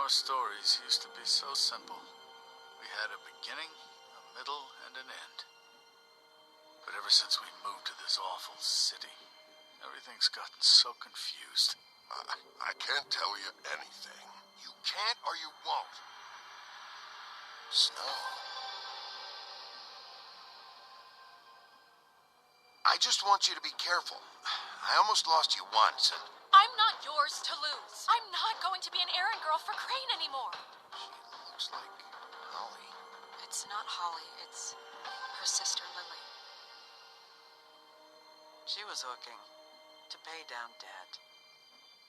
Our stories used to be so simple. We had a beginning, a middle, and an end. But ever since we moved to this awful city, everything's gotten so confused. I can't tell you anything. You can't or you won't. Snow. I just want you to be careful. I almost lost you once, and... I'm not yours to lose. I'm not going to be an errand girl for Crane anymore. She looks like Holly. It's not Holly, it's her sister Lily. She was hooking to pay down debt.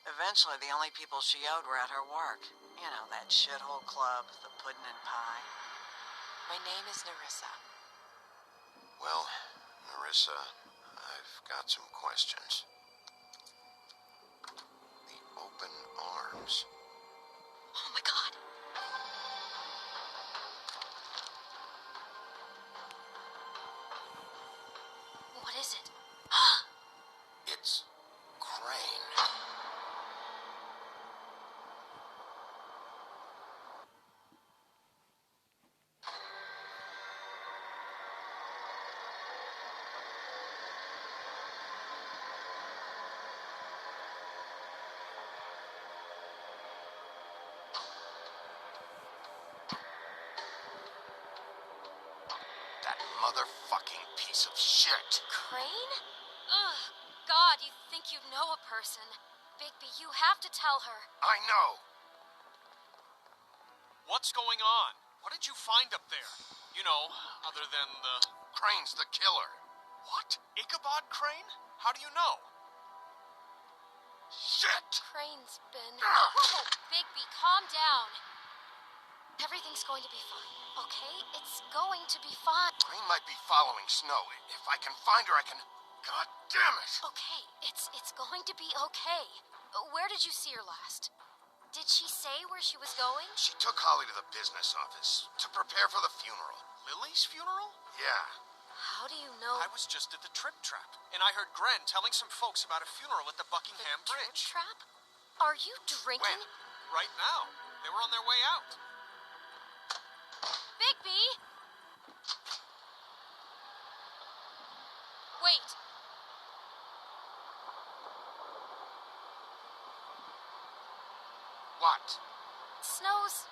Eventually, the only people she owed were at her work. You know, that shithole club, the pudding and pie. My name is Nerissa. Well, Nerissa, I've got some questions. The Open Arms. Oh my God. What is it? It's Crane. That motherfucking piece of shit. Crane? Ugh. God, you think you know a person. Bigby, you have to tell her. I know. What's going on? What did you find up there? You know, other than the... Crane's the killer. What? Ichabod Crane? How do you know? Shit! Crane's been... Ah! Whoa, Bigby, calm down. Everything's going to be fine, okay? It's going to be fine. Crane might be following Snow. If I can find her, I can... God damn it! Okay, it's going to be okay. Where did you see her last? Did she say where she was going? She took Holly to the business office to prepare for the funeral. Lily's funeral? Yeah. How do you know? I was just at the Trip Trap, and I heard Gren telling some folks about a funeral at the Buckingham Trip Bridge. Trap? Are you drinking? When? Right now. They were on their way out. Bigby! Wait. What? Snow's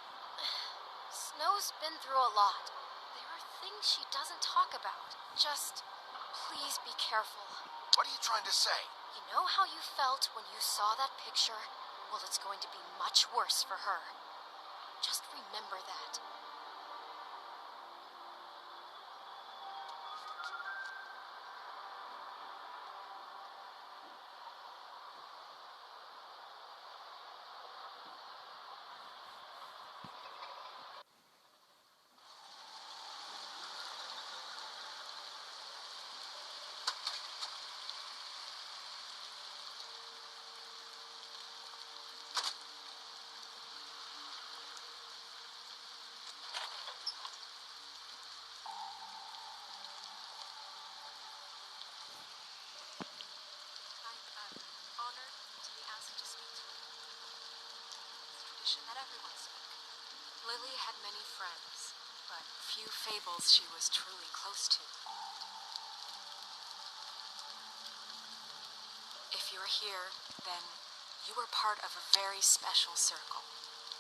been through a lot. There are things she doesn't talk about. Just, please be careful. What are you trying to say? You know how you felt when you saw that picture? Well, it's going to be much worse for her. Just remember that. That everyone spoke. Lily had many friends, but few Fables she was truly close to. If you're here, then you were part of a very special circle.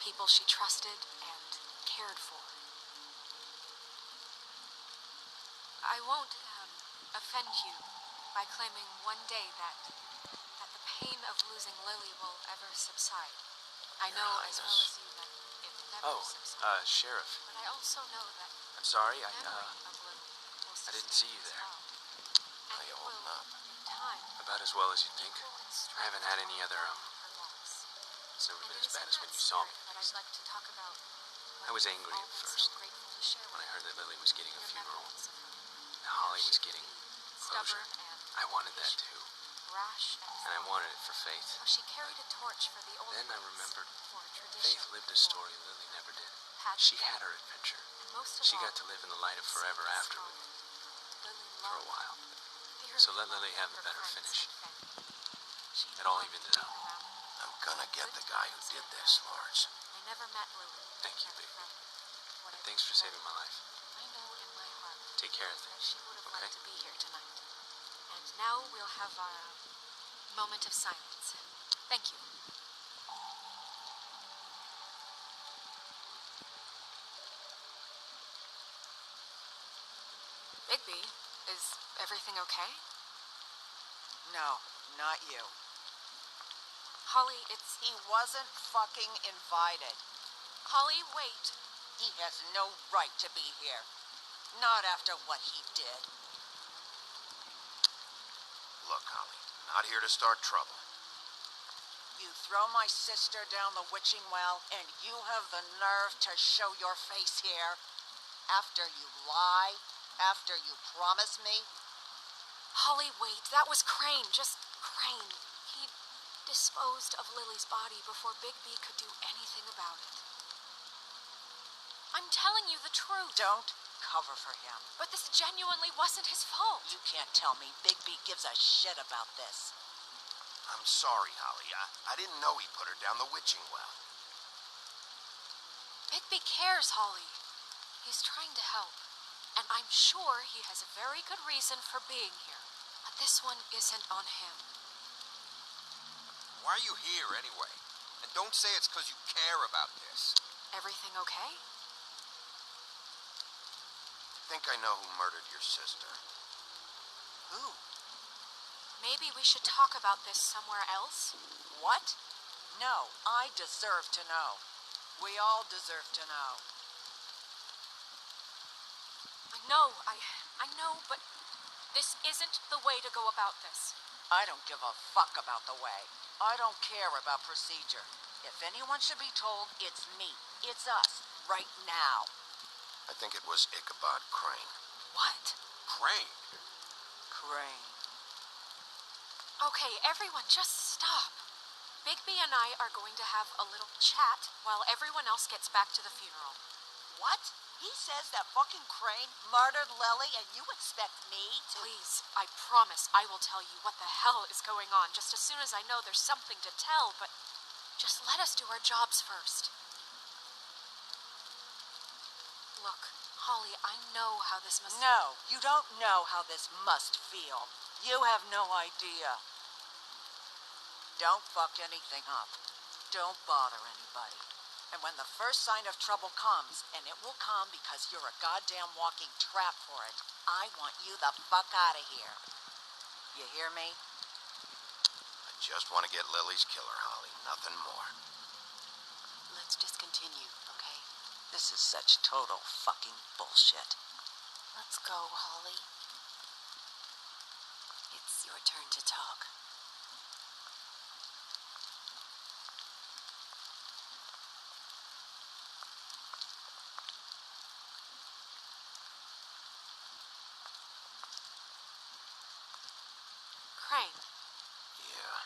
People she trusted and cared for. I won't offend you by claiming one day that the pain of losing Lily will ever subside. I know as well as you that it never subsides. Sheriff. But I also know that I'm sorry, memory of Lily will I didn't see you there. well. And Are you it holding will, up? in time, About as well as you'd think. equal in strength I haven't had any other, her loss. it's never And been it as is bad in as when that you saw me. spirit that I'd like to talk about I was what we've angry all at been first, so grateful to share when I with heard that Lily was getting a your funeral. memories of her. And Holly was getting closure. Stubborn and I wanted that too. rash And I wanted it for Faith. how she carried a torch for the old Then I ones, remembered for a tradition, Faith lived a story Lily never did. Pat- She had her adventure. and most of She all, got to live in the light of forever Lily afterward, for a loved, while. dearly So let Lily loved have the her better friends finish. and family. She It all loved evened it out. being around them. I'm gonna get the guy who did this, Lars. I never met Lily. Thank you, Never baby. from what And I've thanks for heard. saving my life. I know in my heart Take care of that things, she would have okay? liked to be here tonight. And now we'll have our moment of silence. Thank you. Bigby, is everything okay? No, not you. Holly, it's... He wasn't fucking invited. Holly, wait. He has no right to be here. Not after what he did. Look, Holly, not here to start trouble. You throw my sister down the witching well, and you have the nerve to show your face here? After you lie? After you promise me? Holly, wait. That was Crane. Just Crane. He disposed of Lily's body before Bigby could do anything about it. I'm telling you the truth. Don't cover for him. But this genuinely wasn't his fault. You can't tell me Bigby gives a shit about this. I'm sorry, Holly. I didn't know he put her down the witching well. Bigby cares, Holly. He's trying to help. And I'm sure he has a very good reason for being here. But this one isn't on him. Why are you here anyway? And don't say it's because you care about this. Everything okay? I think I know who murdered your sister. Who? Maybe we should talk about this somewhere else? What? No, I deserve to know. We all deserve to know. I know, but this isn't the way to go about this. I don't give a fuck about the way. I don't care about procedure. If anyone should be told, it's me. It's us. Right now. I think it was Ichabod Crane. What? Crane? Crane. Okay, everyone, just stop. Bigby and I are going to have a little chat while everyone else gets back to the funeral. What? He says that fucking Crane murdered Lily and you expect me to... Please, I promise I will tell you what the hell is going on just as soon as I know there's something to tell, but just let us do our jobs first. Look, Holly, I know how this must... No, you don't know how this must feel. You have no idea. Don't fuck anything up. Don't bother anybody. And when the first sign of trouble comes, and it will come because you're a goddamn walking trap for it, I want you the fuck out of here. You hear me? I just want to get Lily's killer, Holly. Nothing more. Let's just continue, okay? This is such total fucking bullshit. Let's go, Holly. It's your turn to talk. Crane, Yeah.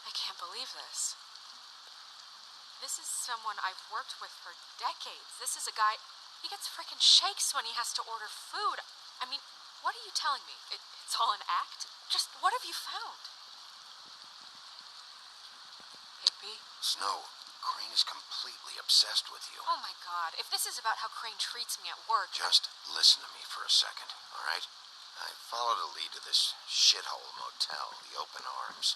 I can't believe this. This is someone I've worked with for decades. This is a guy, he gets frickin' shakes when he has to order food. I mean, what are you telling me? It's all an act? Just what have you found? Bigby? Snow, Crane is completely obsessed with you. Oh my god, if this is about how Crane treats me at work... Just listen to me for a second, all right? I followed a lead to this shithole motel, the Open Arms.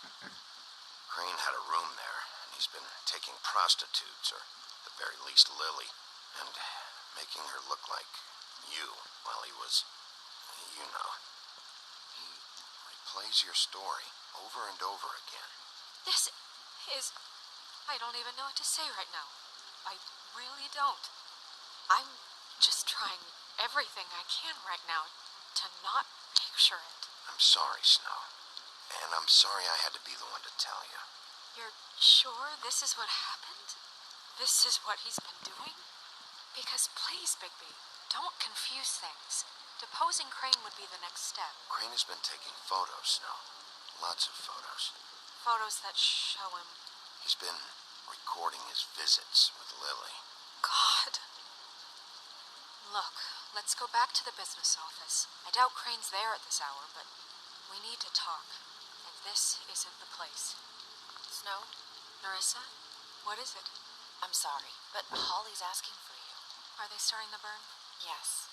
Crane had a room there, and he's been taking prostitutes, or at the very least Lily, and making her look like you while he was, you know. He replays your story over and over again. This is... I don't even know what to say right now. I really don't. I'm just trying everything I can right now to not picture it. I'm sorry, Snow. And I'm sorry I had to be the one to tell you. You're sure this is what happened? This is what he's been doing? Because please, Bigby, don't confuse things. Deposing Crane would be the next step. Crane has been taking photos, Snow. Lots of photos. Photos that show him. He's been recording his visits with Lily. God. Look, let's go back to the business office. I doubt Crane's there at this hour, but we need to talk. And this isn't the place. Snow? Narissa? What is it? I'm sorry, but Holly's asking for you. Are they starting the burn? Yes.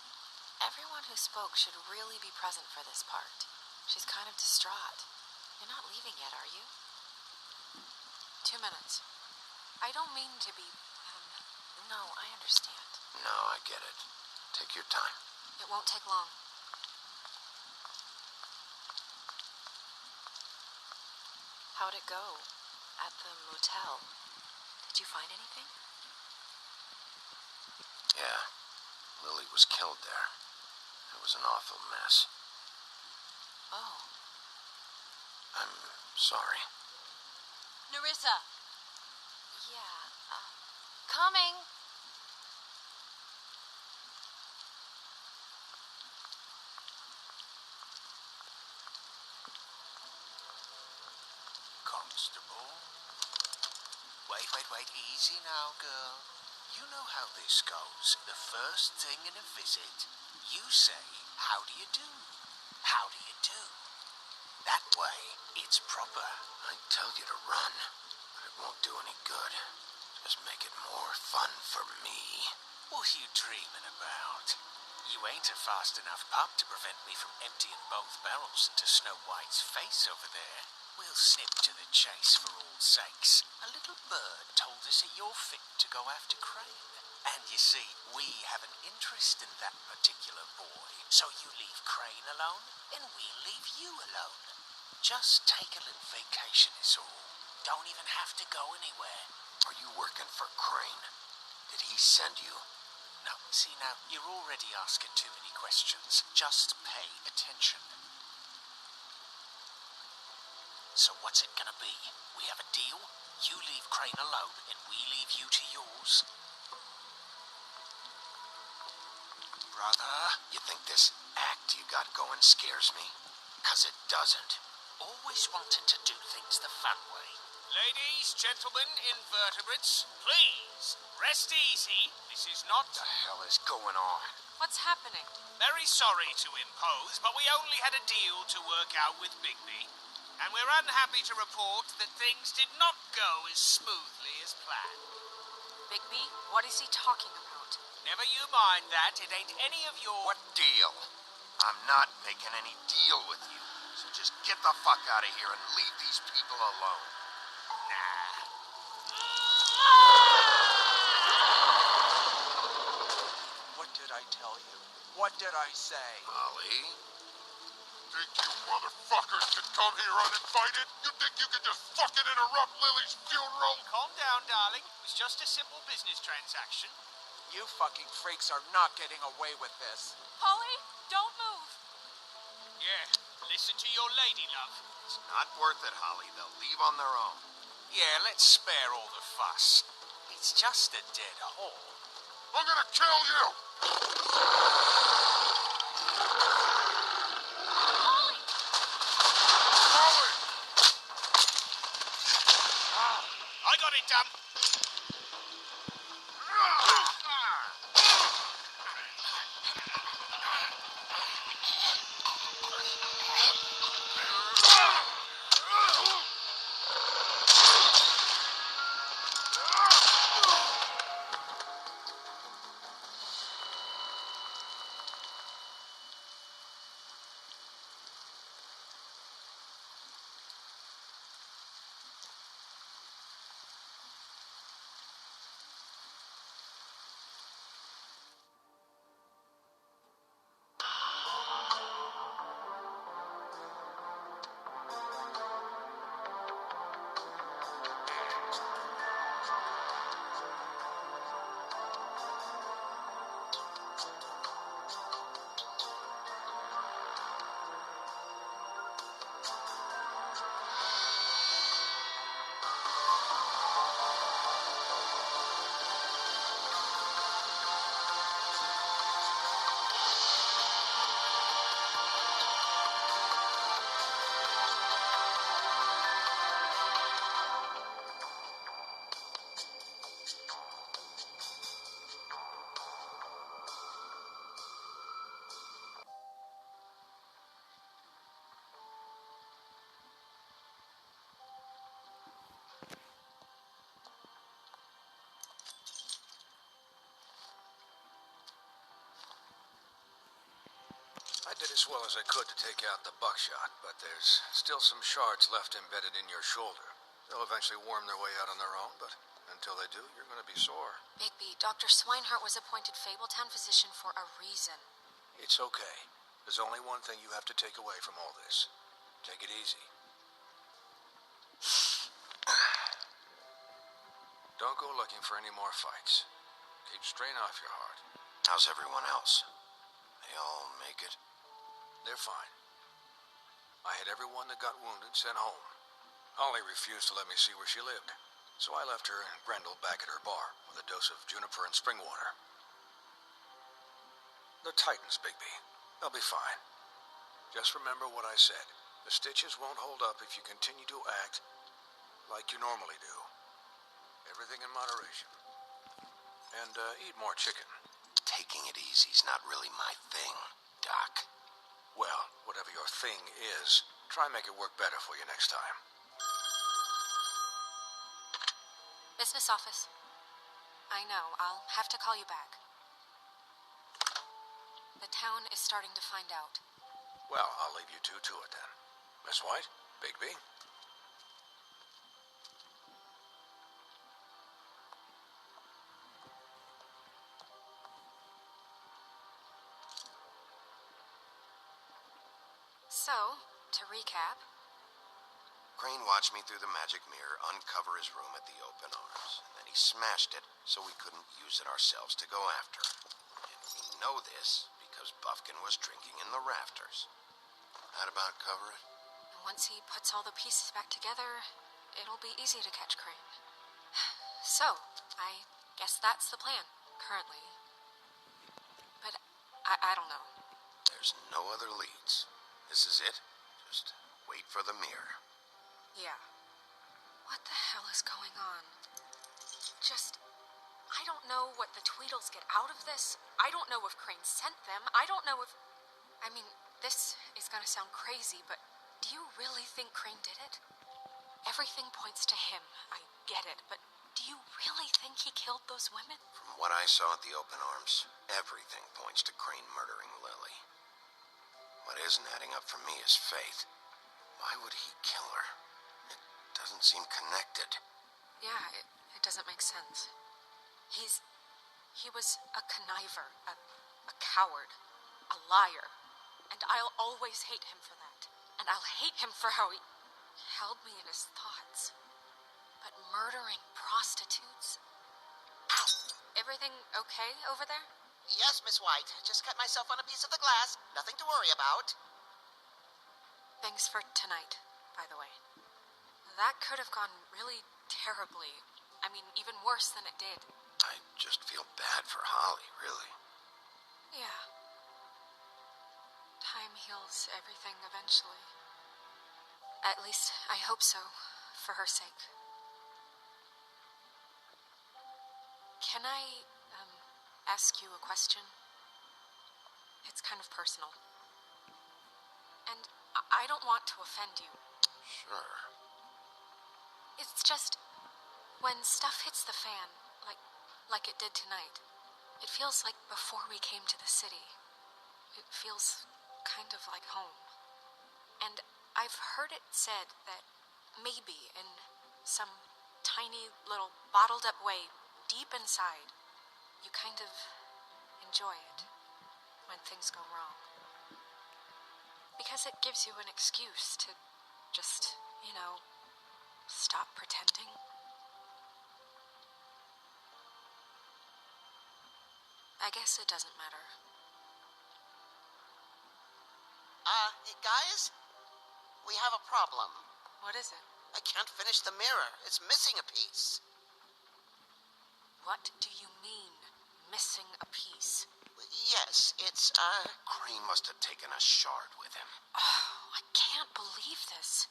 Everyone who spoke should really be present for this part. She's kind of distraught. You're not leaving yet, are you? 2 minutes. I don't mean to be, No, I understand. No, I get it. Take your time. It won't take long. How'd it go? At the motel? Did you find anything? Yeah. Lily was killed there. It was an awful mess. Oh. I'm sorry. Nerissa! Yeah, coming! Constable? Wait, easy now, girl. You know how this goes. The first thing in a visit, you say, how do you do? How do you do? That way, it's proper. I tell you to run, but it won't do any good. Just make it more fun for me. What are you dreaming about? You ain't a fast enough pup to prevent me from emptying both barrels into Snow White's face over there. We'll snip to the chase for all sakes. A little bird told us that you're fit to go after Crane. And you see, we have an interest in that particular boy. So you leave Crane alone, and we'll leave you alone. Just take a little vacation is all. Don't even have to go anywhere. Are you working for Crane? Did he send you? No, see now, you're already asking too many questions. Just pay attention. So what's it gonna be? We have a deal? You leave Crane alone, and we leave you to yours? Brother, you think this act you got going scares me? 'Cause it doesn't. Always wanted to do things the fun way. Ladies, gentlemen, invertebrates, please, rest easy. This is not... What the hell is going on? What's happening? Very sorry to impose, but we only had a deal to work out with Bigby. And we're unhappy to report that things did not go as smoothly as planned. Bigby, what is he talking about? Never you mind that, it ain't any of your... What deal? I'm not making any deal with you. So just get the fuck out of here and leave these people alone. Nah. What did I tell you? What did I say? Holly? Think you motherfuckers can come here uninvited? You think you can just fucking interrupt Lily's funeral? Calm down, darling. It was just a simple business transaction. You fucking freaks are not getting away with this. Holly, don't move. Yeah, listen to your lady, love. It's not worth it, Holly. They'll leave on their own. Yeah, let's spare all the fuss. It's just a dead hole. I'm gonna kill you! Holly! I got it, Dum. did as well as I could to take out the buckshot, but there's still some shards left embedded in your shoulder. They'll eventually worm their way out on their own, but until they do, you're going to be sore. Bigby, Dr. Swineheart was appointed Fabletown physician for a reason. It's okay. There's only one thing you have to take away from all this. Take it easy. Don't go looking for any more fights. Keep strain off your heart. How's everyone else? They all make it? They're fine. I had everyone that got wounded sent home. Holly refused to let me see where she lived, so I left her and Grendel back at her bar with a dose of juniper and spring water. They're Titans, Bigby. They'll be fine. Just remember what I said. The stitches won't hold up if you continue to act like you normally do. Everything in moderation. And eat more chicken. Taking it easy's not really my thing, Doc. Well, whatever your thing is, try and make it work better for you next time. Business office. I know, I'll have to call you back. The town is starting to find out. Well, I'll leave you two to it then. Miss White, Bigby. So, to recap... Crane watched me through the magic mirror uncover his room at the Open Arms, and then he smashed it so we couldn't use it ourselves to go after him. And we know this because Bufkin was drinking in the rafters. That about cover it? Once he puts all the pieces back together, it'll be easy to catch Crane. So, I guess that's the plan, currently. But I don't know. There's no other leads. This is it. Just wait for the mirror. Yeah. What the hell is going on? I don't know what the Tweedles get out of this. I don't know if Crane sent them. I don't know if... I mean, this is gonna sound crazy, but do you really think Crane did it? Everything points to him. I get it, but do you really think he killed those women? From what I saw at the Open Arms, everything points to Crane murdering Lily. What isn't adding up for me is Faith. Why would he kill her? It doesn't seem connected. Yeah, it doesn't make sense. He was a conniver, a coward, a liar. And I'll always hate him for that. And I'll hate him for how he held me in his thoughts. But murdering prostitutes? Ow! Everything okay over there? Yes, Miss White. Just cut myself on a piece of the glass. Nothing to worry about. Thanks for tonight, by the way. That could have gone really terribly. I mean, even worse than it did. I just feel bad for Holly, really. Yeah. Time heals everything eventually. At least, I hope so, for her sake. Can I, ask you a question? It's kind of personal. And I don't want to offend you. Sure. It's just, when stuff hits the fan, like it did tonight, it feels like before we came to the city. It feels kind of like home. And I've heard it said that maybe in some tiny little bottled up way, deep inside, you kind of enjoy it when things go wrong. Because it gives you an excuse to just, stop pretending. I guess it doesn't matter. Guys? We have a problem. What is it? I can't finish the mirror. It's missing a piece. What do you mean, missing a piece? Yes, it's, Crane must have taken a shard with him. Oh, I can't believe this.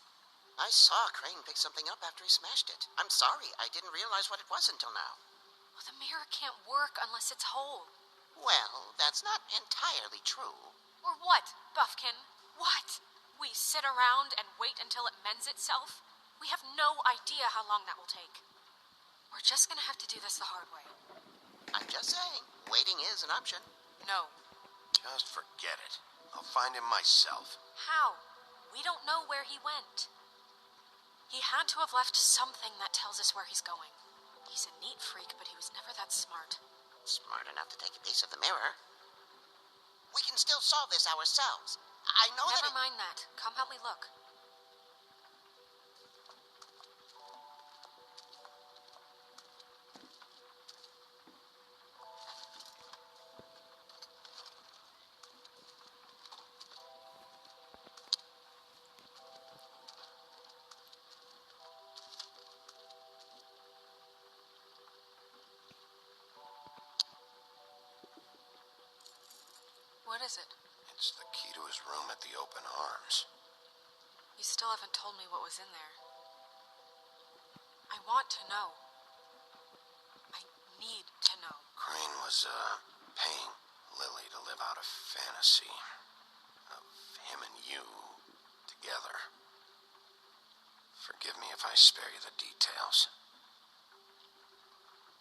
I saw Crane pick something up after he smashed it. I'm sorry, I didn't realize what it was until now. Well, the mirror can't work unless it's whole. Well, that's not entirely true. Or what, Bufkin? What? We sit around and wait until it mends itself? We have no idea how long that will take. We're just gonna have to do this the hard way. I'm just saying, waiting is an option. No. Just forget it. I'll find him myself. How? We don't know where he went. He had to have left something that tells us where he's going. He's a neat freak, but he was never that smart. Smart enough to take a piece of the mirror. We can still solve this ourselves. I know Never that... mind that. Come help me look. What is it? It's the key to his room at the Open Arms. You still haven't told me what was in there. I want to know. I need to know. Crane was, paying Lily to live out a fantasy of him and you together. Forgive me if I spare you the details.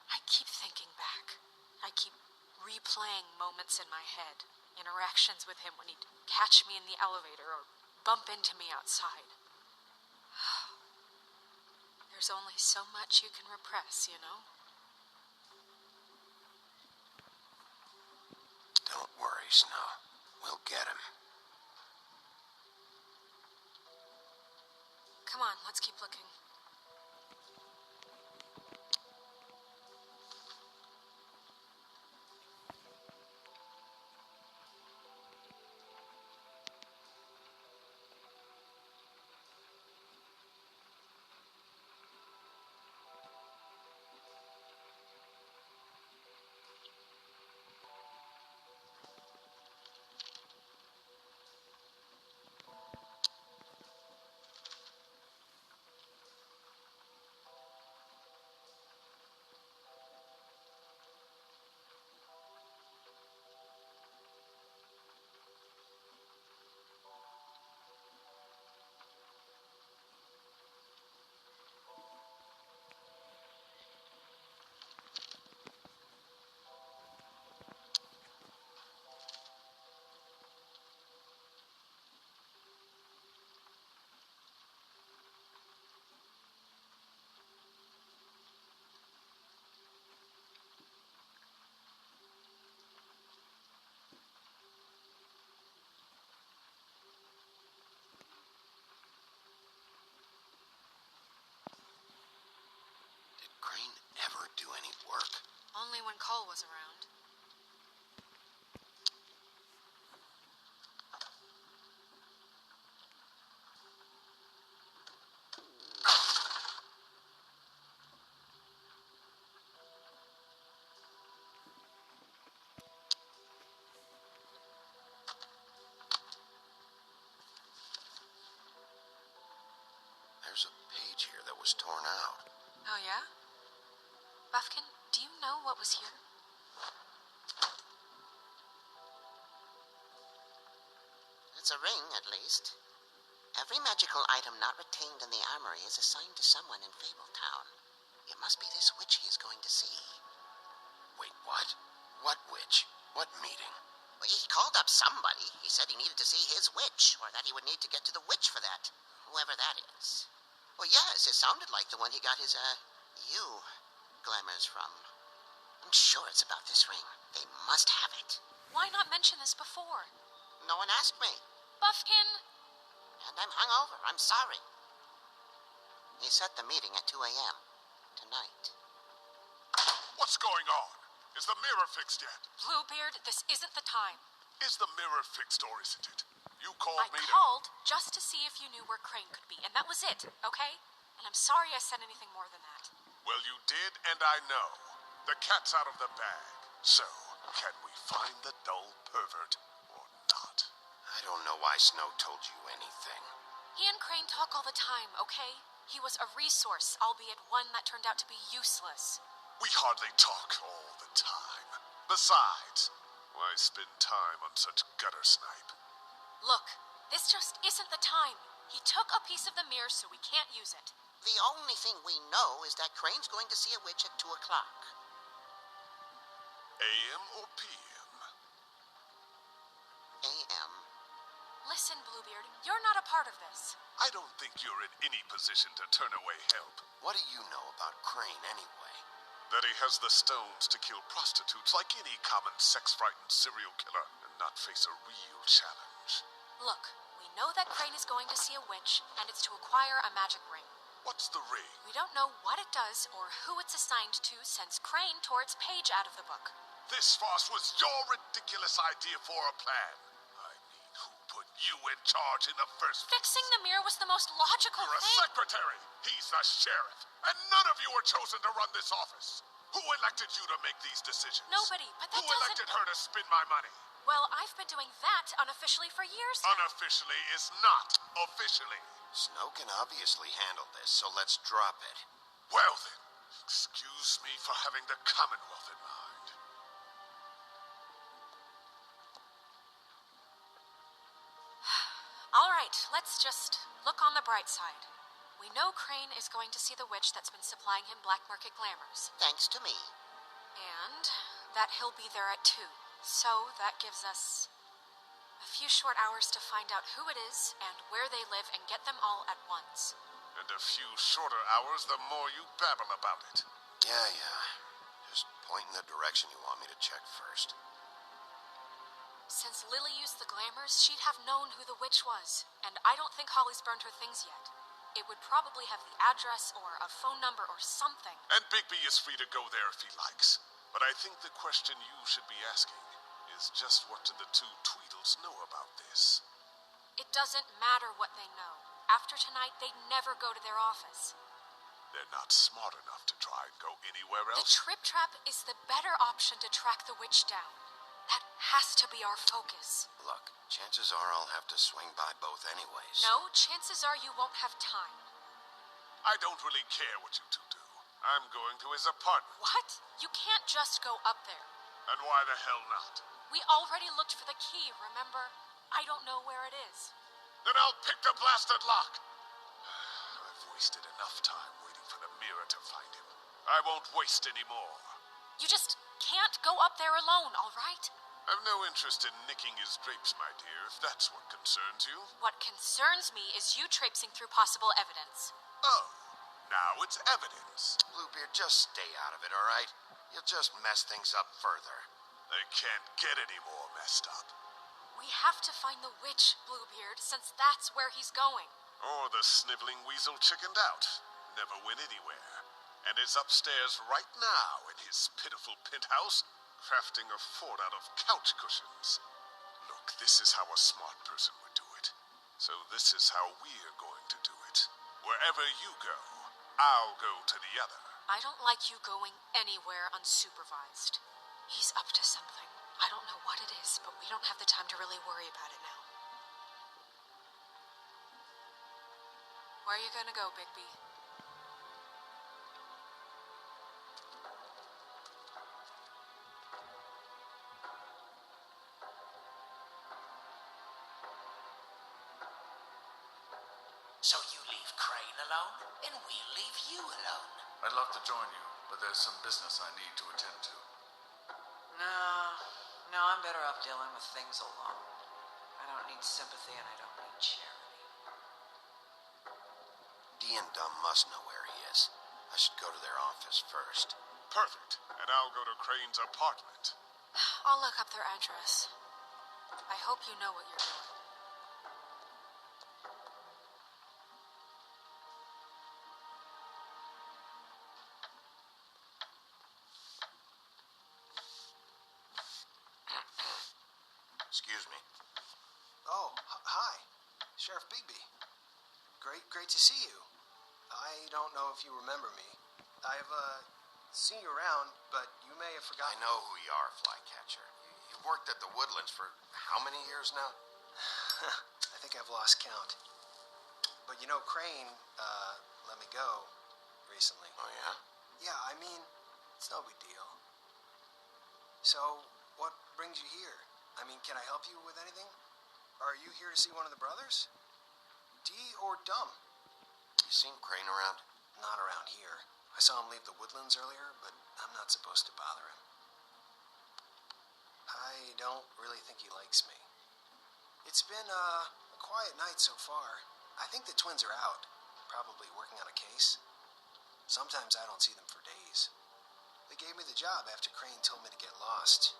I keep thinking back. I keep replaying moments in my head. Interactions with him when he'd catch me in the elevator or bump into me outside. There's only so much you can repress, you know? Don't worry, Snow. We'll get him. Come on, let's keep looking. Crane ever do any work? Only when Cole was around. There's a page here that was torn out. Oh, yeah? Bufkin, do you know what was here? It's a ring, at least. Every magical item not retained in the armory is assigned to someone in Fabletown. It must be this witch he is going to see. Wait, what? What witch? What meeting? Well, he called up somebody. He said he needed to see his witch, or that he would need to get to the witch for that. Whoever that is. Well, yes, it sounded like the one he got his, glamours from. I'm sure it's about this ring. They must have it. Why not mention this before? No one asked me. Bufkin! And I'm hungover. I'm sorry. He set the meeting at 2 a.m. tonight. What's going on? Is the mirror fixed yet? Bluebeard, this isn't the time. Is the mirror fixed or isn't it? You called I me called just to see if you knew where Crane could be, and that was it, okay? And I'm sorry I said anything more than that. Well, you did, and I know. The cat's out of the bag. So, can we find the dull pervert or not? I don't know why Snow told you anything. He and Crane talk all the time, okay? He was a resource, albeit one that turned out to be useless. We hardly talk all the time. Besides, why spend time on such gutter snipe? Look, this just isn't the time. He took a piece of the mirror, so we can't use it. The only thing we know is that Crane's going to see a witch at 2 o'clock. AM or PM? AM. Listen, Bluebeard, you're not a part of this. I don't think you're in any position to turn away help. What do you know about Crane anyway? That he has the stones to kill prostitutes like any common sex-frightened serial killer and not face a real challenge. Look, we know that Crane is going to see a witch, and it's to acquire a magic ring. What's the ring? We don't know what it does or who it's assigned to since Crane tore its page out of the book. This farce was your ridiculous idea for a plan. I mean, who put you in charge in the first place? Fixing the mirror was the most logical You're a thing. secretary. He's the sheriff. And none of you were chosen to run this office. Who elected you to make these decisions? Nobody, but that Who elected her to spend my money? Well, I've been doing that unofficially for years now. Unofficially is not officially. Snow can obviously handle this, so let's drop it. Well then, excuse me for having the Commonwealth in mind. All right, let's just look on the bright side. We know Crane is going to see the witch that's been supplying him black market glamours. Thanks to me. And that he'll be there at 2. So that gives us a few short hours to find out who it is and where they live and get them all at once. And a few shorter hours, the more you babble about it. Yeah. Just point in the direction you want me to check first. Since Lily used the glamours, she'd have known who the witch was. And I don't think Holly's burned her things yet. It would probably have the address or a phone number or something. And Bigby is free to go there if he likes. But I think the question you should be asking is just what do the two Tweedles know about this? It doesn't matter what they know. After tonight, they'd never go to their office. They're not smart enough to try and go anywhere The else. trip trap is the better option to track the witch down. That has to be our focus. Look, chances are I'll have to swing by both anyways. No, chances are you won't have time. I don't really care what you two do. I'm going to his apartment. What? You can't just go up there. And why the hell not? We already looked for the key, remember? I don't know where it is. Then I'll pick the blasted lock. I've wasted enough time waiting for the mirror to find him. I won't waste any more. You just can't go up there alone, all right? I've no interest in nicking his drapes, my dear, if that's what concerns you. What concerns me is you traipsing through possible evidence. Oh, now it's evidence. Bluebeard, just stay out of it, all right? You'll just mess things up further. They can't get any more messed up. We have to find the witch, Bluebeard, since that's where he's going. Or the sniveling weasel chickened out. Never went anywhere. And is upstairs right now in his pitiful penthouse, crafting a fort out of couch cushions. Look, this is how a smart person would do it. So this is how we're going to do it. Wherever you go, I'll go to the other. I don't like you going anywhere unsupervised. He's up to something. I don't know what it is, but we don't have the time to really worry about it now. Where are you gonna go, Bigby? So you leave Crane alone, and we'll leave you alone. I'd love to join you, but there's some business I need to attend to. No, I'm better off dealing with things alone. I don't need sympathy and I don't need charity. Dee and Dum must know where he is. I should go to their office first. Perfect. And I'll go to Crane's apartment. I'll look up their address. I hope you know what you're doing. Excuse me. Oh, hi. Sheriff Bigby. Great to see you. I don't know if you remember me. I've, seen you around, but you may have I forgotten. know who you are, Flycatcher. You worked at the Woodlands for how many years now? I think I've lost count. But you know, Crane, let me go recently. Oh, yeah? Yeah, I mean, it's no big deal. So, what brings you here? I mean, can I help you with anything? Are you here to see one of the brothers? Dee or Dum? You seen Crane around? Not around here. I saw him leave the Woodlands earlier, but I'm not supposed to bother him. I don't really think he likes me. It's been a quiet night so far. I think the twins are out, probably working on a case. Sometimes I don't see them for days. They gave me the job after Crane told me to get lost.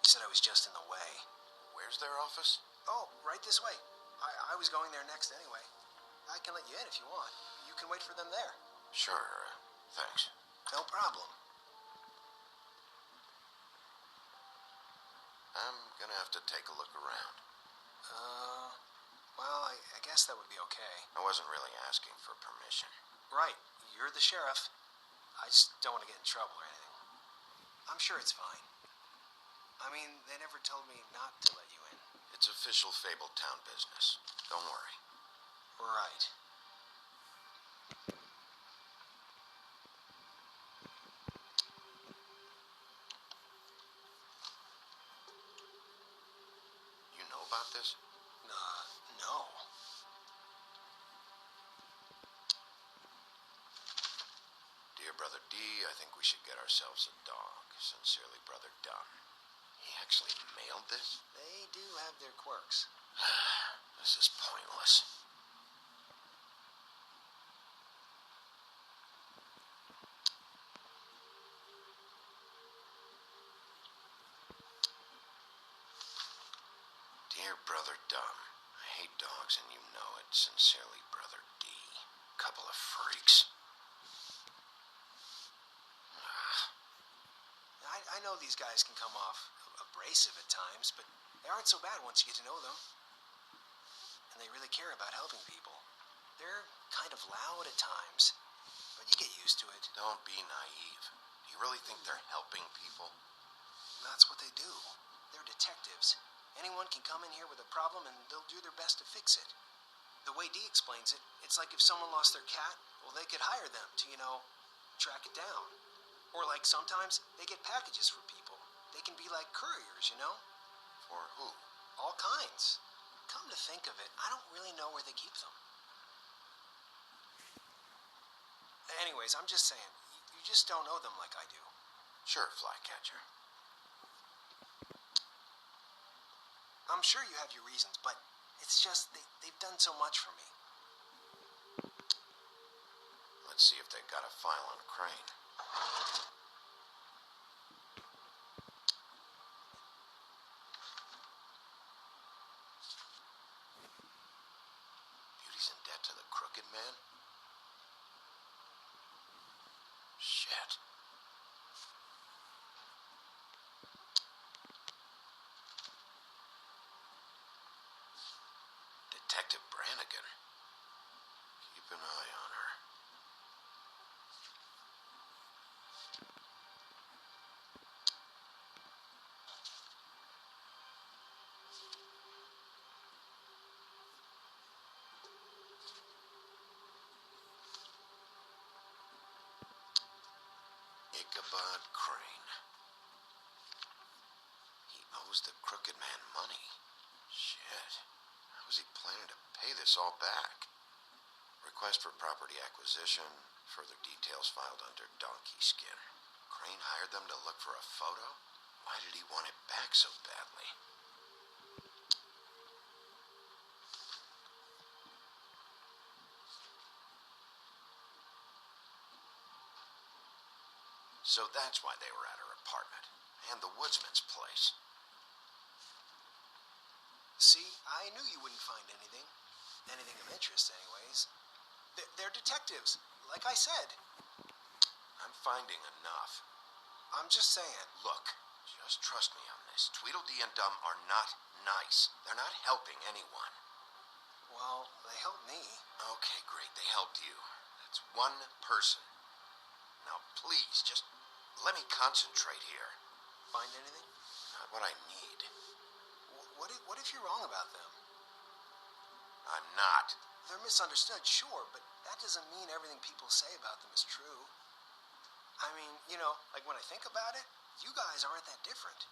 He said I was just in the way. Where's their office? Oh, right this way. I was going there next anyway. I can let you in if you want. You can wait for them there. Sure, thanks. No problem. I'm gonna have to take a look around. Well, I guess that would be okay. I wasn't really asking for permission. Right, you're the sheriff. I just don't want to get in trouble or anything. I'm sure it's fine. I mean, they never told me not to let you in. It's official Fabletown business. Don't worry. Right. You know about this? No. Dear Brother D, I think we should get ourselves a dog. Sincerely, Brother Dumb. He actually mailed this? They do have their quirks. This is pointless. Dear Brother Dumb, I hate dogs and you know it. Sincerely, Brother D. Couple of freaks. I know these guys can come off abrasive at times, but they aren't so bad once you get to know them. And they really care about helping people. They're kind of loud at times, but you get used to it. Don't be naive. Do you really think they're helping people? That's what they do. They're detectives. Anyone can come in here with a problem and they'll do their best to fix it. The way Dee explains it, it's like if someone lost their cat, well, they could hire them to, track it down. Or like sometimes they get packages for people. They can be like couriers, For who? All kinds. Come to think of it, I don't really know where they keep them. Anyways, I'm just saying, you just don't know them like I do. Sure, Flycatcher. I'm sure you have your reasons, but it's just they've done so much for me. Let's see if they've got a file on Crane. Beauty's in debt to the crooked man? Shit. Detective Brannigan. Keep an eye on her. Ichabod Crane. He owes the crooked man money. Shit. How is he planning to pay this all back? Request for property acquisition. Further details filed under donkey skin. Crane hired them to look for a photo? Why did he want it back so badly? So that's why they were at her apartment. And the woodsman's place. See, I knew you wouldn't find anything. Anything of interest, anyways. They're detectives, like I said. I'm finding enough. I'm just saying. Look, just trust me on this. Tweedledee and Dumb are not nice. They're not helping anyone. Well, they helped me. Okay, great. They helped you. That's one person. Now, please, just let me concentrate here. Find anything? Not what I need. What if you're wrong about them? I'm not. They're misunderstood, sure, but that doesn't mean everything people say about them is true. I mean, like when I think about it, you guys aren't that different.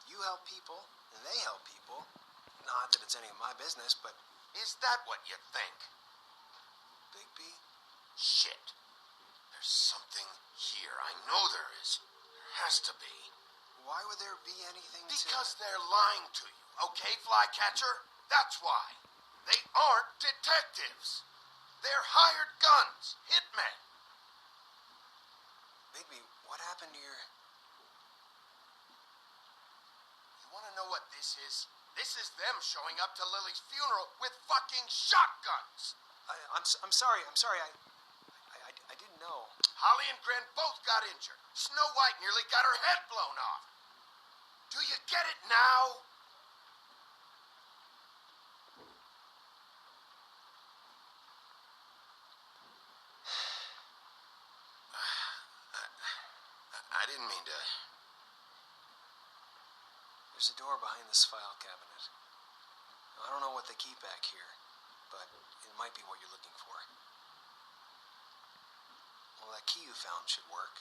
You help people, and they help people. Not that it's any of my business, but... Is that what you think? Bigby? Shit. There's something here. I know there is. There has to be. Why would there be anything Because they're lying to you. Okay, Flycatcher? That's why. They aren't detectives. They're hired guns, hitmen. Bigby, what happened to your... You want to know what this is? This is them showing up to Lily's funeral with fucking shotguns. I'm sorry. I didn't know. Holly and Grendel both got injured. Snow White nearly got her head blown off. Do you get it now? I didn't mean to... There's a door behind this file cabinet. I don't know what they keep back here, but it might be what you're looking for. Well, that key you found should work.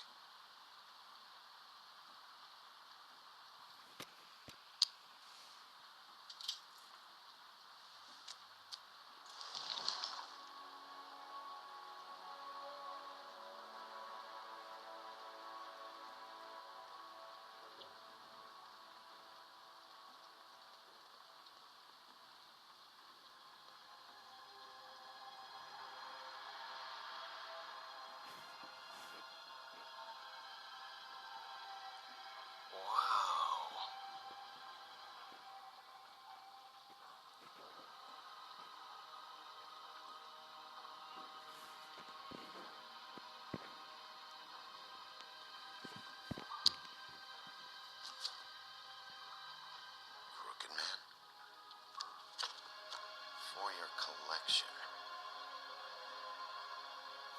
For your collection.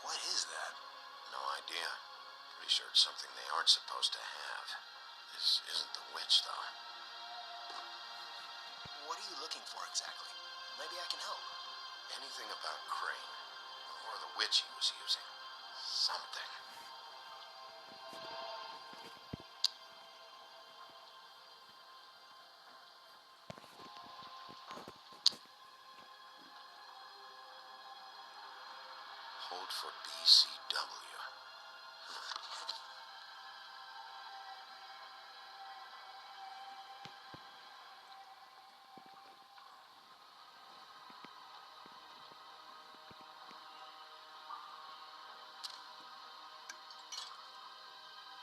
What is that? No idea. Pretty sure it's something they aren't supposed to have. This isn't the witch, though. What are you looking for exactly? Maybe I can help. Anything about Crane, or the witch he was using. Something. Hold for BCW.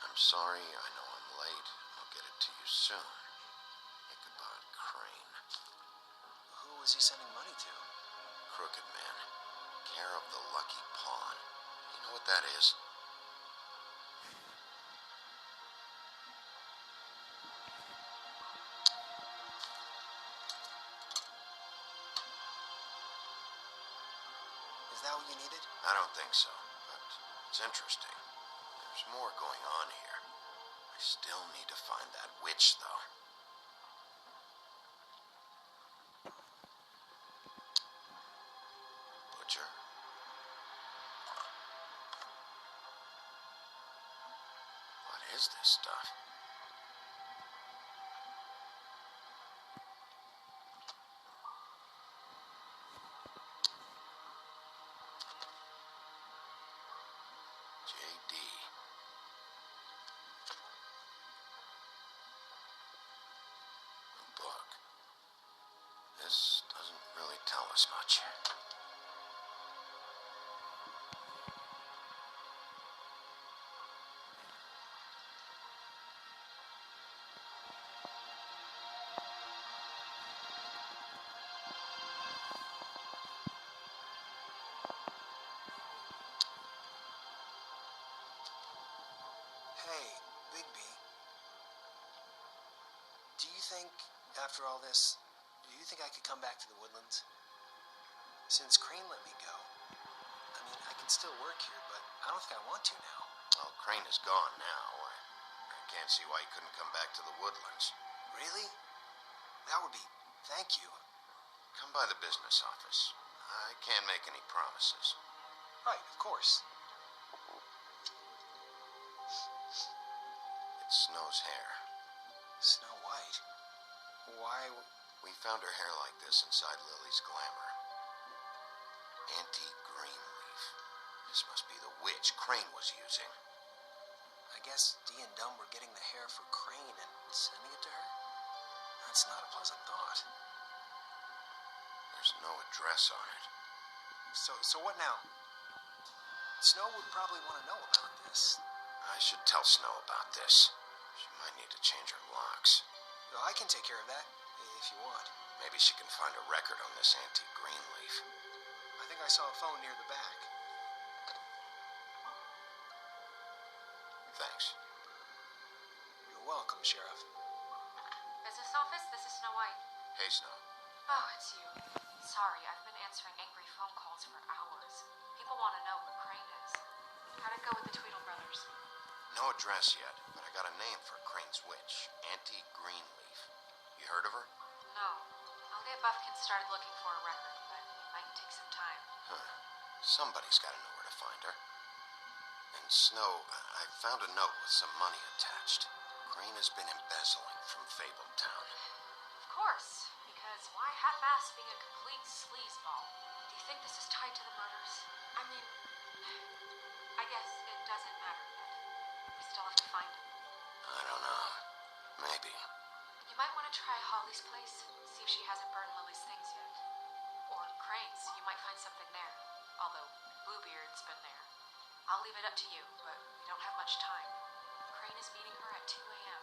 I'm sorry, I know I'm late. I'll get it to you soon. Ichabod Crane. Who was he sending money to? Crooked Man. Care of the Lucky Pawn. You know what that is? Is that what you needed? I don't think so, but it's interesting. There's more going on here. I still need to find that witch, though. Butcher? What is this stuff? JD. A book. This doesn't really tell us much. Hey, Bigby. Do you think, after all this, do you think I could come back to the Woodlands? Since Crane let me go, I mean, I can still work here, but I don't think I want to now. Well, Crane is gone now. I can't see why he couldn't come back to the Woodlands. Really? That would be... Thank you. Come by the business office. I can't make any promises. Right, of course. It's Snow's hair. Snow White? Why... We found her hair like this inside Lily's glamour. Auntie Greenleaf. This must be the witch Crane was using. I guess Dee and Dumb were getting the hair for Crane and sending it to her? That's not a pleasant thought. There's no address on it. So what now? Snow would probably want to know about this. I should tell Snow about this. She might need to change her locks. Well, I can take care of that, if you want. Maybe she can find a record on this Auntie Greenleaf. I think I saw a phone near the back. Thanks. You're welcome, Sheriff. Business office, this is Snow White. Hey, Snow. Oh, it's you. Sorry, I've been answering angry phone calls for hours. People want to know who Crane is. How'd it go with the Tweedle brothers? No address yet, but I got a name for Crane's witch. Auntie Greenleaf. You heard of her? No. I'll get Bufkin started looking for a record, but it might take some time. Huh. Somebody's got to know where to find her. And Snow, I found a note with some money attached. Crane has been embezzling from Fabletown. Of course, because why half-ass being a complete sleazeball? Do you think this is tied to the murders? I mean, I guess it doesn't matter yet. We still have to find him. I don't know. Maybe. You might want to try Holly's place, see if she hasn't burned Lily's things yet. Or Crane's, you might find something there. Although, Bluebeard's been there. I'll leave it up to you, but we don't have much time. Crane is meeting her at 2 a.m.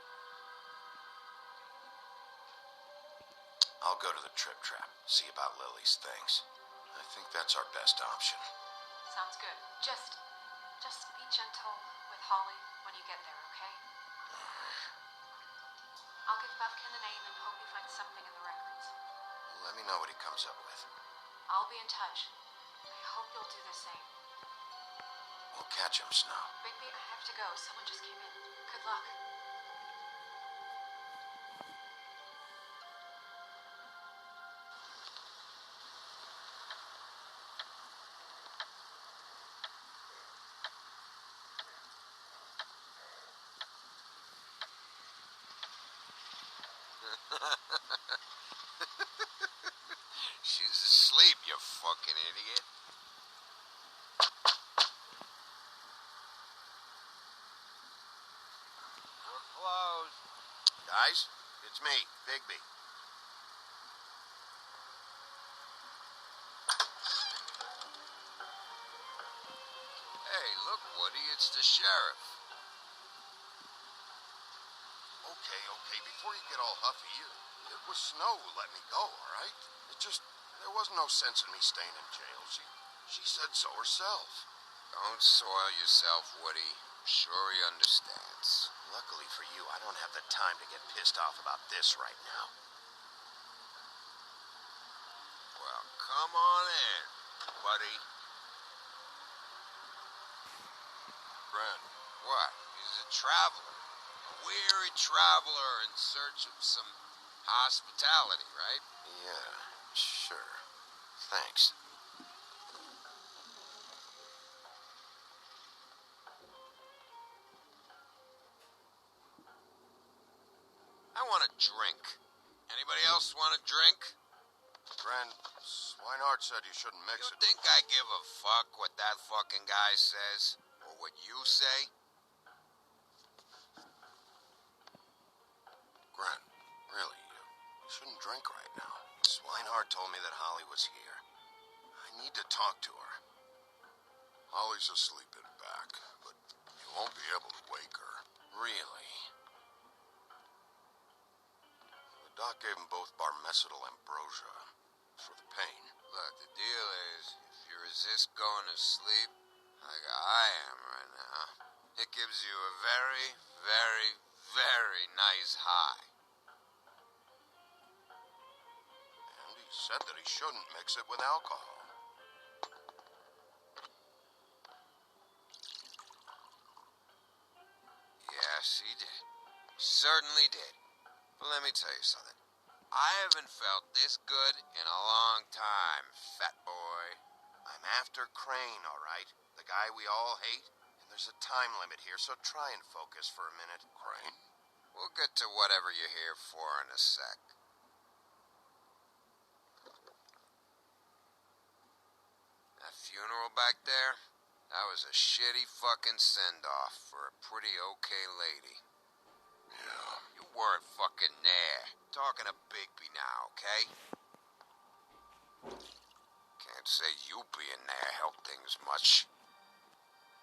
I'll go to the Trip Trap, see about Lily's things. I think that's our best option. Sounds good. Just be gentle with Holly when you get there, okay? I'll give Bufkin a name and hope you find something in the records. Let me know what he comes up with. I'll be in touch. I hope you'll do the same. We'll catch him, Snow. Bigby, I have to go. Someone just came in. Good luck. She's asleep, you fucking idiot. We're closed. Guys, it's me, Bigby. Hey, look, Woody, it's the sheriff. Okay, before you get all huffy, it was Snow who let me go, all right? There was no sense in me staying in jail. She said so herself. Don't soil yourself, Woody. I'm sure he understands. Luckily for you, I don't have the time to get pissed off about this right now. Well, come on in, buddy. Friend. What? He's a traveler. A weary traveler in search of some hospitality, right? Yeah, sure. Thanks. I want a drink. Anybody else want a drink? Friend, Swineheart said you shouldn't mix it. You think I give a fuck what that fucking guy says? Or what you say? Gren, really, you shouldn't drink right now. Swineheart told me that Holly was here. I need to talk to her. Holly's asleep in back, but you won't be able to wake her. Really? The doc gave them both barmecidal ambrosia for the pain. Look, the deal is, if you resist going to sleep, like I am right now, it gives you a very, very, very nice high. And he said that he shouldn't mix it with alcohol. Yes, he did. Certainly did. But let me tell you something. I haven't felt this good in a long time, fat boy. I'm after Crane, all right? The guy we all hate. And there's a time limit here, so try and focus for a minute. Crane? We'll get to whatever you're here for in a sec. That funeral back there? That was a shitty fucking send-off for a pretty okay lady. Yeah. You weren't fucking there. Talking to Bigby now, okay? Can't say you being there helped things much.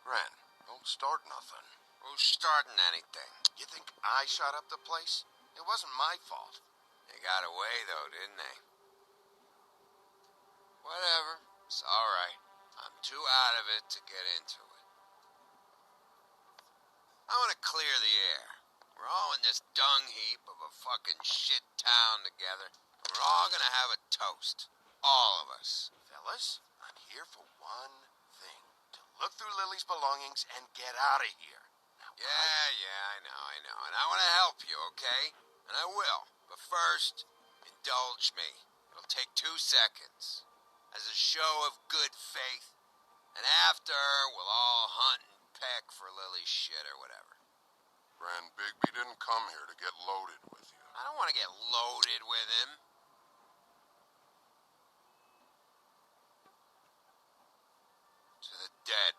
Ren, don't start nothing. Who's starting anything? You think I shot up the place? It wasn't my fault. They got away, though, didn't they? Whatever. It's all right. I'm too out of it to get into it. I want to clear the air. We're all in this dung heap of a fucking shit town together. We're all gonna have a toast. All of us. Fellas, I'm here for one thing. To look through Lily's belongings and get out of here. Now, Yeah, I know. And I want to help you, okay? And I will. But first, indulge me. It'll take 2 seconds. As a show of good faith. And after, we'll all hunt and peck for Lily's shit or whatever. Ren, Bigby didn't come here to get loaded with you. I don't want to get loaded with him. To the dead.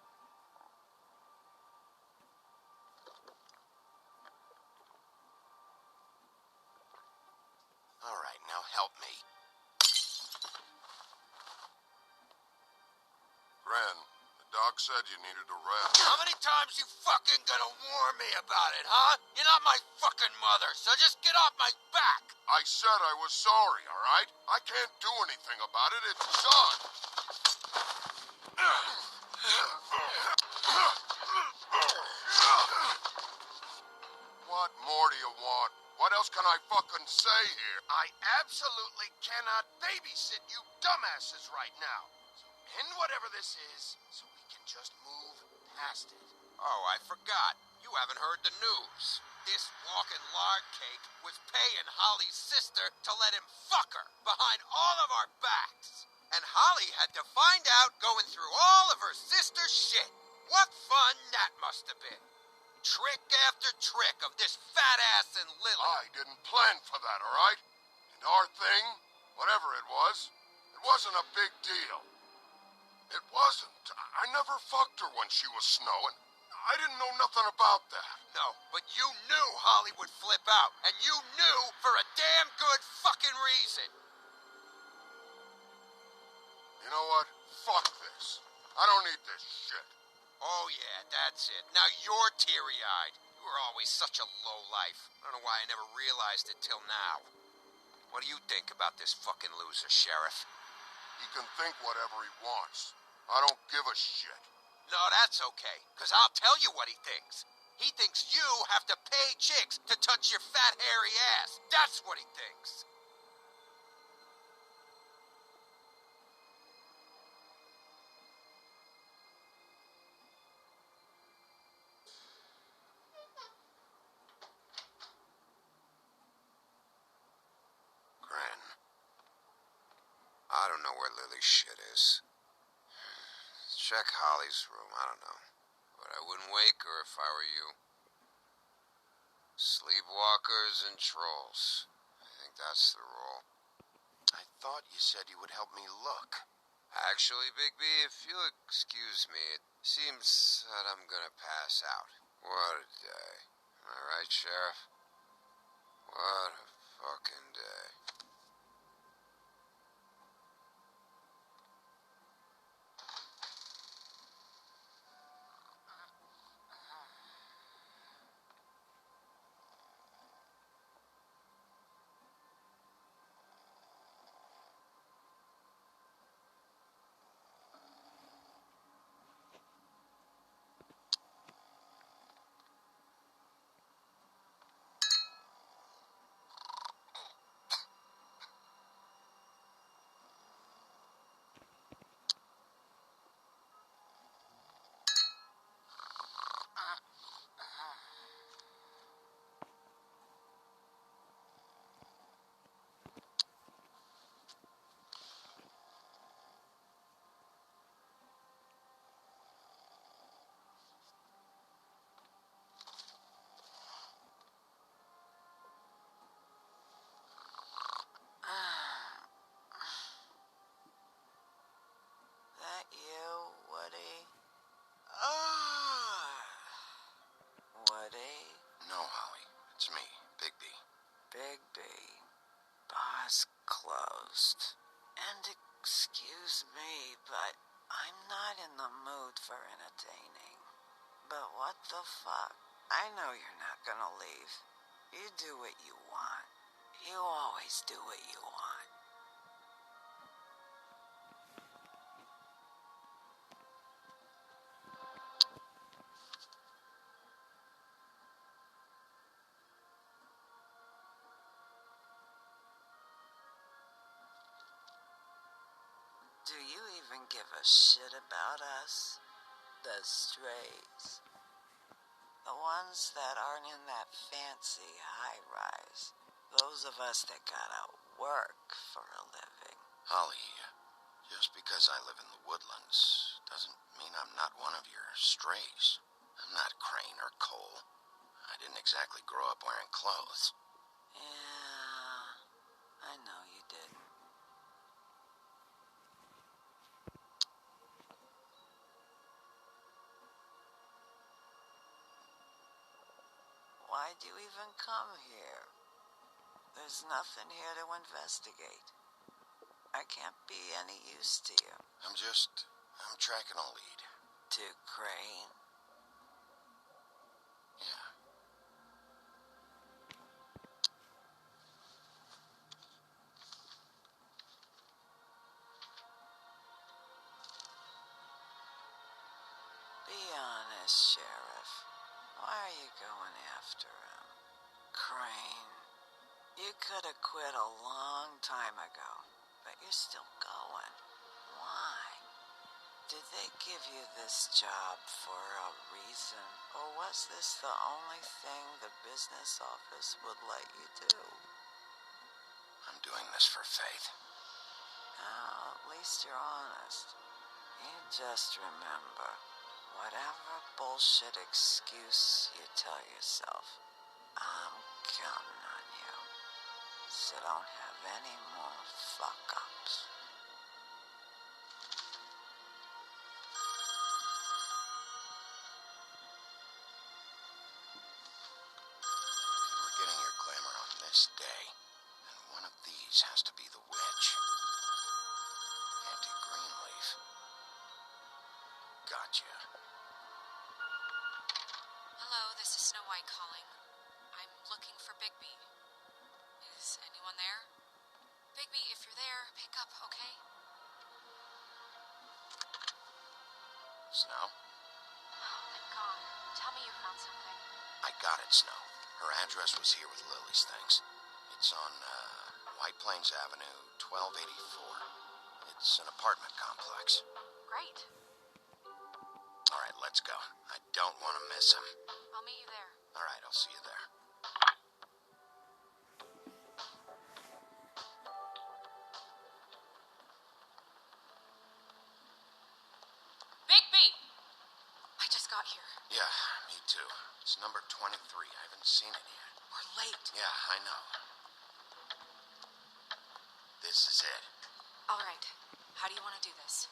All right, now help me. Ren, the doc said you needed a rest. How many times you fucking gonna warn me about it, huh? You're not my fucking mother, so just get off my back! I said I was sorry, all right? I can't do anything about it. It's done. What more do you want? What else can I fucking say here? I absolutely cannot babysit you dumbasses right now. So end whatever this is, so we can just move past it. Oh, I forgot. You haven't heard the news. This walking lard cake was paying Holly's sister to let him fuck her behind all of our backs. And Holly had to find out going through all of her sister's shit. What fun that must have been. Trick after trick of this fat ass and Lily. I didn't plan for that, all right? And our thing, whatever it wasn't a big deal. It wasn't. I never fucked her when she was snowing. I didn't know nothing about that. No, but you knew Holly would flip out. And you knew for a damn good fucking reason. You know what? Fuck this. I don't need this shit. Oh yeah, that's it. Now you're teary-eyed. You were always such a lowlife. I don't know why I never realized it till now. What do you think about this fucking loser, Sheriff? He can think whatever he wants. I don't give a shit. No, that's okay, because I'll tell you what he thinks. He thinks you have to pay chicks to touch your fat, hairy ass. That's what he thinks. Gran. I don't know where Lily's shit is. Check Holly's room, I don't know. But I wouldn't wake her if I were you. Sleepwalkers and trolls. I think that's the rule. I thought you said you would help me look. Actually, Bigby, if you'll excuse me, it seems that I'm gonna pass out. What a day. Am I right, Sheriff? What a fucking day. for entertaining. But what the fuck? I know you're not gonna leave. You do what you want. You always do what you want. Do you even give a shit about us? The strays. The ones that aren't in that fancy high-rise. Those of us that gotta work for a living. Holly, just because I live in the Woodlands doesn't mean I'm not one of your strays. I'm not Crane or Cole. I didn't exactly grow up wearing clothes. Yeah, I know you didn't. Why'd you even come here? There's nothing here to investigate. I can't be any use to you. I'm tracking a lead. To Crane? Yeah. Be honest, Sheriff. Why are you going after him? Crane, you could have quit a long time ago, but you're still going. Why? Did they give you this job for a reason, or was this the only thing the business office would let you do? I'm doing this for Faith. Oh, at least you're honest. You just remember, whatever bullshit excuse you tell yourself, I'm counting on you. So don't have any more fuck-ups. If you were getting your glamour on this day, then one of these has to be the witch. Auntie Greenleaf. Gotcha. Hello, this is Snow White calling. I'm looking for Bigby. Is anyone there? Bigby, if you're there, pick up, okay? Snow? Oh, thank God. Tell me you found something. I got it, Snow. Her address was here with Lily's things. It's on, White Plains Avenue, 1284. It's an apartment complex. Great. All right, let's go. I don't want to miss him. I'll meet you there. All right, I'll see you there. Bigby! I just got here. Yeah, me too. It's number 23. I haven't seen it yet. We're late. Yeah, I know. This is it. All right. How do you want to do this?